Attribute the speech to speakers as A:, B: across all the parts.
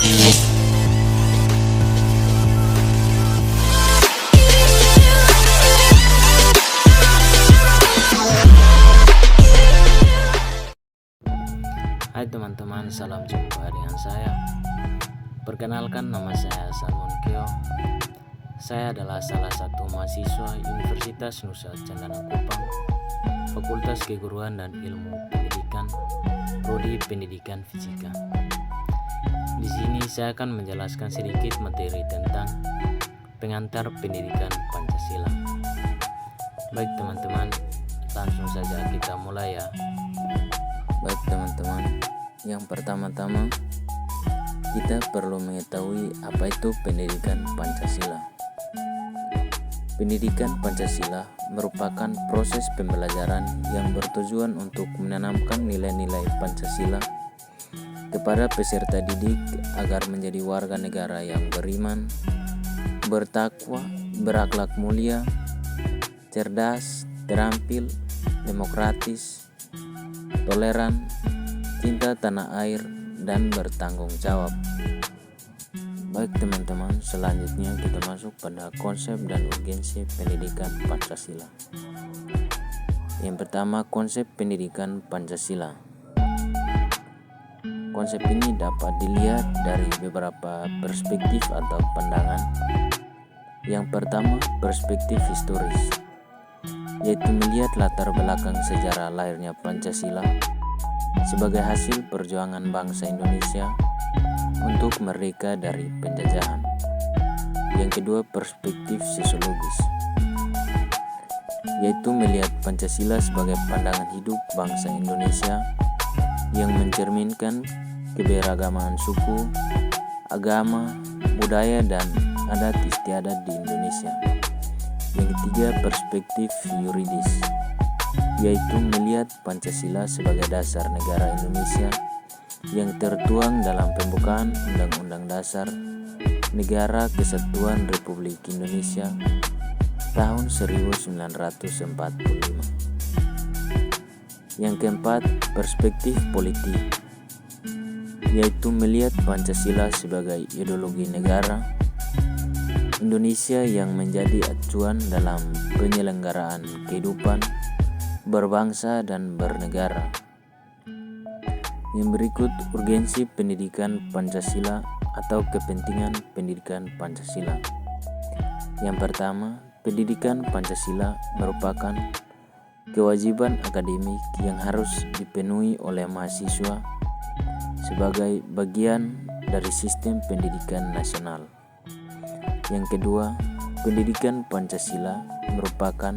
A: Hai teman-teman, salam jumpa dengan saya. Perkenalkan, nama saya Salmon Keo. Saya adalah salah satu mahasiswa Universitas Nusa Cendana Kupang, Fakultas Keguruan dan Ilmu Pendidikan, Prodi Pendidikan Fisika. Di sini saya akan menjelaskan sedikit materi tentang pengantar pendidikan Pancasila. Baik teman-teman, langsung saja kita mulai ya. Baik teman-teman, yang pertama-tama kita perlu mengetahui apa itu pendidikan Pancasila. Pendidikan Pancasila merupakan proses pembelajaran yang bertujuan untuk menanamkan nilai-nilai Pancasila kepada peserta didik agar menjadi warga negara yang beriman, bertakwa, berakhlak mulia, cerdas, terampil, demokratis, toleran, cinta tanah air, dan bertanggung jawab. Baik teman-teman, selanjutnya kita masuk pada konsep dan urgensi pendidikan Pancasila. Yang pertama, konsep pendidikan Pancasila. Konsep ini dapat dilihat dari beberapa perspektif atau pandangan. Yang pertama, perspektif historis, yaitu melihat latar belakang sejarah lahirnya Pancasila sebagai hasil perjuangan bangsa Indonesia untuk merdeka dari penjajahan. Yang kedua, perspektif sosiologis, yaitu melihat Pancasila sebagai pandangan hidup bangsa Indonesia yang mencerminkan keberagaman suku, agama, budaya, dan adat istiadat di Indonesia. Yang ketiga, perspektif yuridis, yaitu melihat Pancasila sebagai dasar negara Indonesia yang tertuang dalam pembukaan Undang-Undang Dasar Negara Kesatuan Republik Indonesia tahun 1945. Yang keempat, perspektif politik, yaitu melihat Pancasila sebagai ideologi negara Indonesia yang menjadi acuan dalam penyelenggaraan kehidupan berbangsa dan bernegara. Yang berikut, urgensi pendidikan Pancasila atau kepentingan pendidikan Pancasila. Yang pertama, pendidikan Pancasila merupakan kewajiban akademik yang harus dipenuhi oleh mahasiswa sebagai bagian dari sistem pendidikan nasional. Yang kedua, pendidikan Pancasila merupakan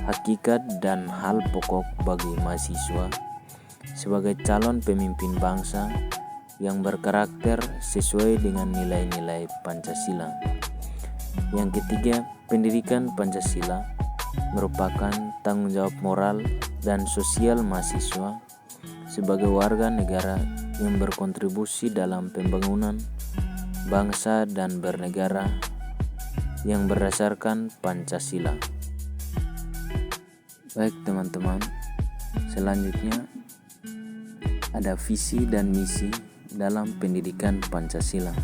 A: hakikat dan hal pokok bagi mahasiswa sebagai calon pemimpin bangsa yang berkarakter sesuai dengan nilai-nilai Pancasila. Yang ketiga, pendidikan Pancasila merupakan tanggung jawab moral dan sosial mahasiswa sebagai warga negara yang berkontribusi dalam pembangunan bangsa dan bernegara yang berdasarkan Pancasila. Baik teman-teman, selanjutnya ada visi dan misi dalam pendidikan Pancasila.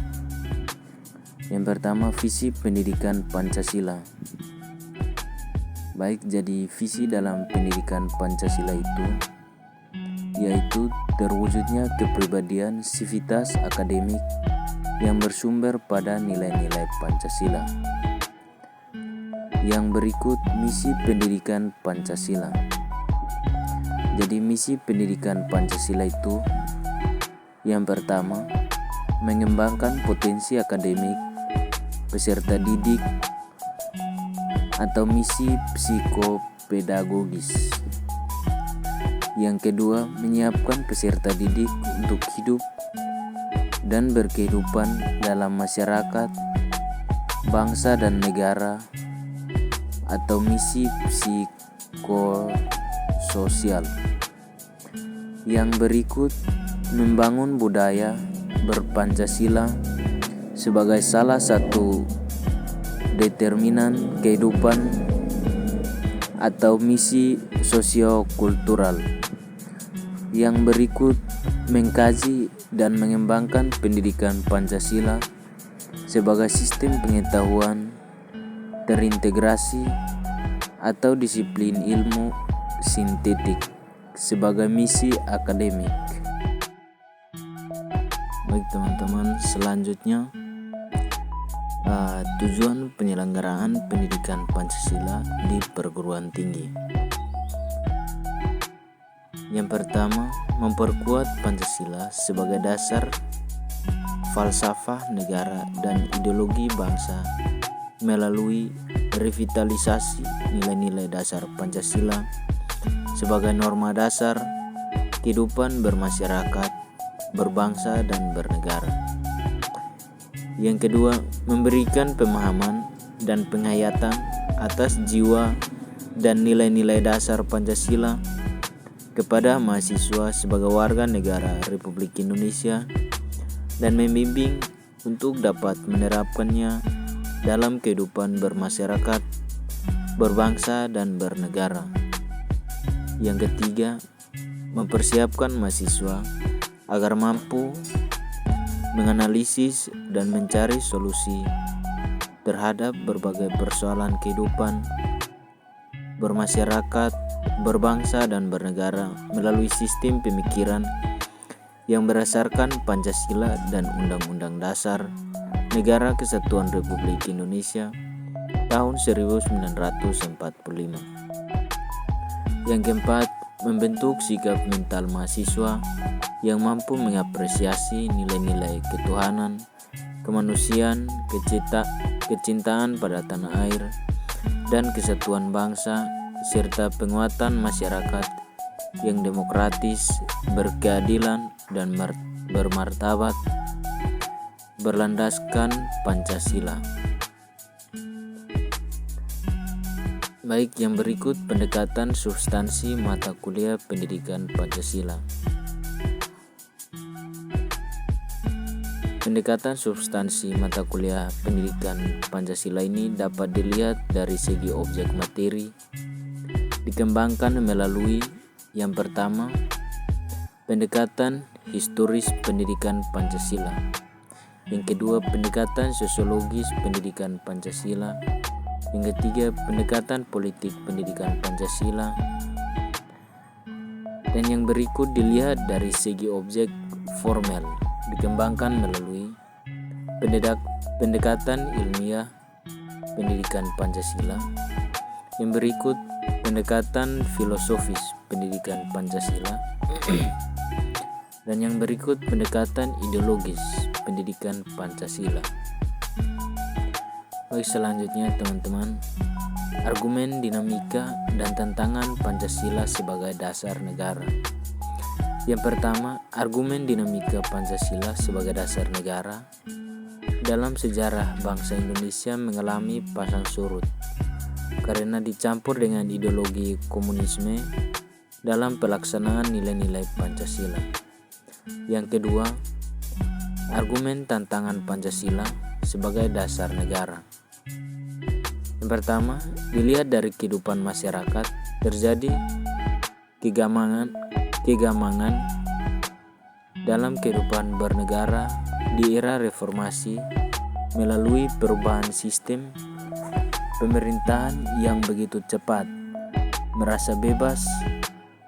A: Yang pertama, visi pendidikan Pancasila. Baik, jadi visi dalam pendidikan Pancasila itu yaitu terwujudnya kepribadian sivitas akademik yang bersumber pada nilai-nilai Pancasila. Yang berikut misi pendidikan Pancasila. Jadi misi pendidikan Pancasila itu yang pertama, mengembangkan potensi akademik peserta didik atau misi psikopedagogis. Yang kedua, menyiapkan peserta didik untuk hidup dan berkehidupan dalam masyarakat, bangsa dan negara atau misi psikososial. Yang berikut, membangun budaya berpancasila sebagai salah satu determinan kehidupan atau misi sosiokultural. Yang berikut mengkaji dan mengembangkan pendidikan Pancasila sebagai sistem pengetahuan terintegrasi atau disiplin ilmu sintetik sebagai misi akademik. Baik teman-teman, selanjutnya tujuan penyelenggaraan pendidikan Pancasila di perguruan tinggi. Yang pertama, memperkuat Pancasila sebagai dasar falsafah negara dan ideologi bangsa melalui revitalisasi nilai-nilai dasar Pancasila sebagai norma dasar kehidupan bermasyarakat, berbangsa, dan bernegara. Yang kedua, memberikan pemahaman dan penghayatan atas jiwa dan nilai-nilai dasar Pancasila kepada mahasiswa sebagai warga negara Republik Indonesia dan membimbing untuk dapat menerapkannya dalam kehidupan bermasyarakat, berbangsa, dan bernegara. Yang ketiga, mempersiapkan mahasiswa agar mampu menganalisis dan mencari solusi terhadap berbagai persoalan kehidupan bermasyarakat, berbangsa, dan bernegara melalui sistem pemikiran yang berdasarkan Pancasila dan Undang-Undang Dasar Negara Kesatuan Republik Indonesia tahun 1945. Yang keempat, membentuk sikap mental mahasiswa yang mampu mengapresiasi nilai-nilai ketuhanan, kemanusiaan, kecintaan pada tanah air, dan kesatuan bangsa, serta penguatan masyarakat yang demokratis, berkeadilan, dan bermartabat berlandaskan Pancasila. Baik, yang berikut pendekatan substansi mata kuliah pendidikan Pancasila. Pendekatan substansi mata kuliah pendidikan Pancasila ini dapat dilihat dari segi objek materi, dikembangkan melalui yang pertama, pendekatan historis pendidikan Pancasila. Yang kedua, pendekatan sosiologis pendidikan Pancasila. Yang ketiga, pendekatan politik pendidikan Pancasila. Dan yang berikut dilihat dari segi objek formal, dikembangkan melalui pendekatan ilmiah pendidikan Pancasila. Yang berikut pendekatan filosofis pendidikan Pancasila. Dan yang berikut pendekatan ideologis pendidikan Pancasila. Baik, selanjutnya teman-teman, argumen, dinamika, dan tantangan Pancasila sebagai dasar negara. Yang pertama, argumen dinamika Pancasila sebagai dasar negara. Dalam sejarah bangsa Indonesia mengalami pasang surut karena dicampur dengan ideologi komunisme dalam pelaksanaan nilai-nilai Pancasila. Yang kedua, argumen tantangan Pancasila sebagai dasar negara. Yang pertama, dilihat dari kehidupan masyarakat, terjadi kegamangan dalam kehidupan bernegara di era reformasi melalui perubahan sistem pemerintahan yang begitu cepat, merasa bebas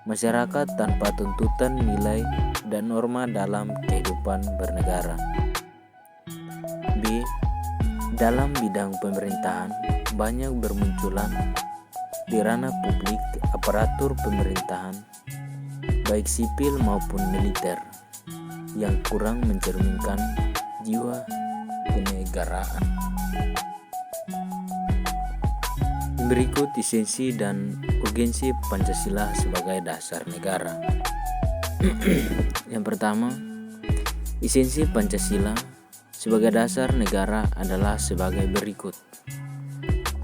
A: masyarakat tanpa tuntutan nilai dan norma dalam kehidupan bernegara. B. Dalam bidang pemerintahan banyak bermunculan di ranah publik aparatur pemerintahan baik sipil maupun militer yang kurang mencerminkan jiwa kenegaraan. Berikut esensi dan urgensi Pancasila sebagai dasar negara. Yang pertama, esensi Pancasila sebagai dasar negara adalah sebagai berikut.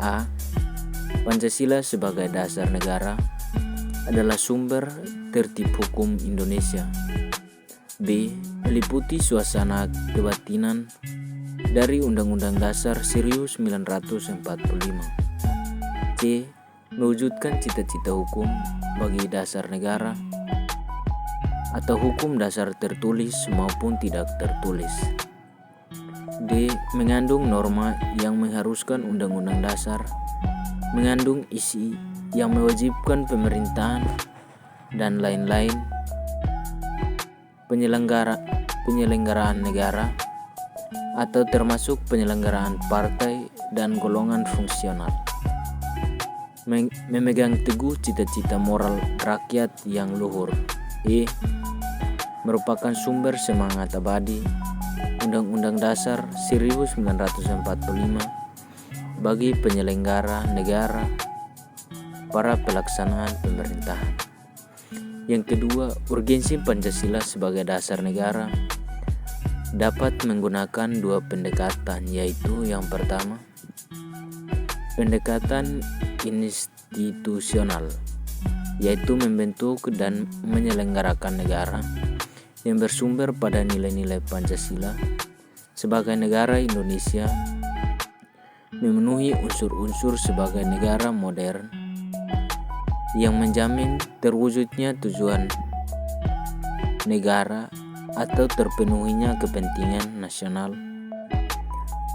A: A. Pancasila sebagai dasar negara adalah sumber tertib hukum Indonesia. B. Meliputi suasana kebatinan dari Undang-Undang Dasar 1945. C. Mewujudkan cita-cita hukum bagi dasar negara. atau hukum dasar tertulis maupun tidak tertulis. D. Mengandung norma yang mengharuskan Undang-Undang Dasar, mengandung isi yang mewajibkan pemerintahan dan lain-lain, penyelenggaraan negara, atau termasuk penyelenggaraan partai dan golongan fungsional. Memegang teguh cita-cita moral rakyat yang luhur. E. Merupakan sumber semangat abadi Undang-Undang Dasar 1945 bagi penyelenggara negara, para pelaksanaan pemerintahan. Yang kedua, urgensi Pancasila sebagai dasar negara dapat menggunakan dua pendekatan, yaitu yang pertama, pendekatan institusional, yaitu membentuk dan menyelenggarakan negara yang bersumber pada nilai-nilai Pancasila sebagai negara Indonesia, memenuhi unsur-unsur sebagai negara modern yang menjamin terwujudnya tujuan negara atau terpenuhinya kepentingan nasional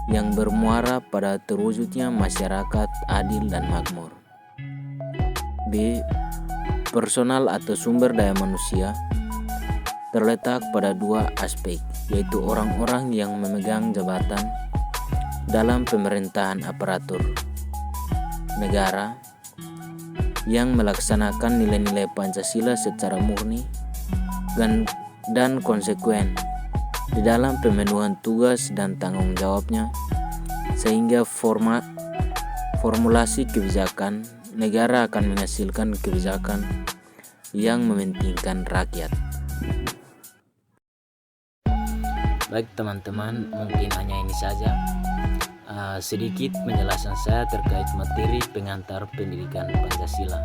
A: yang bermuara pada terwujudnya masyarakat adil dan makmur. B. Personal atau sumber daya manusia terletak pada dua aspek, yaitu orang-orang yang memegang jabatan dalam pemerintahan aparatur negara yang melaksanakan nilai-nilai Pancasila secara murni dan konsekuen di dalam pemenuhan tugas dan tanggung jawabnya, sehingga formulasi kebijakan negara akan menghasilkan kebijakan yang mementingkan rakyat. Baik teman-teman, mungkin hanya ini saja sedikit penjelasan saya terkait materi pengantar pendidikan Pancasila.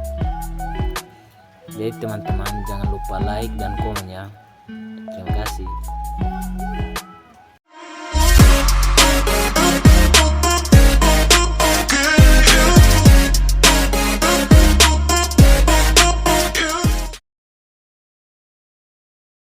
A: Jadi teman-teman jangan lupa like dan komen ya. Terima kasih.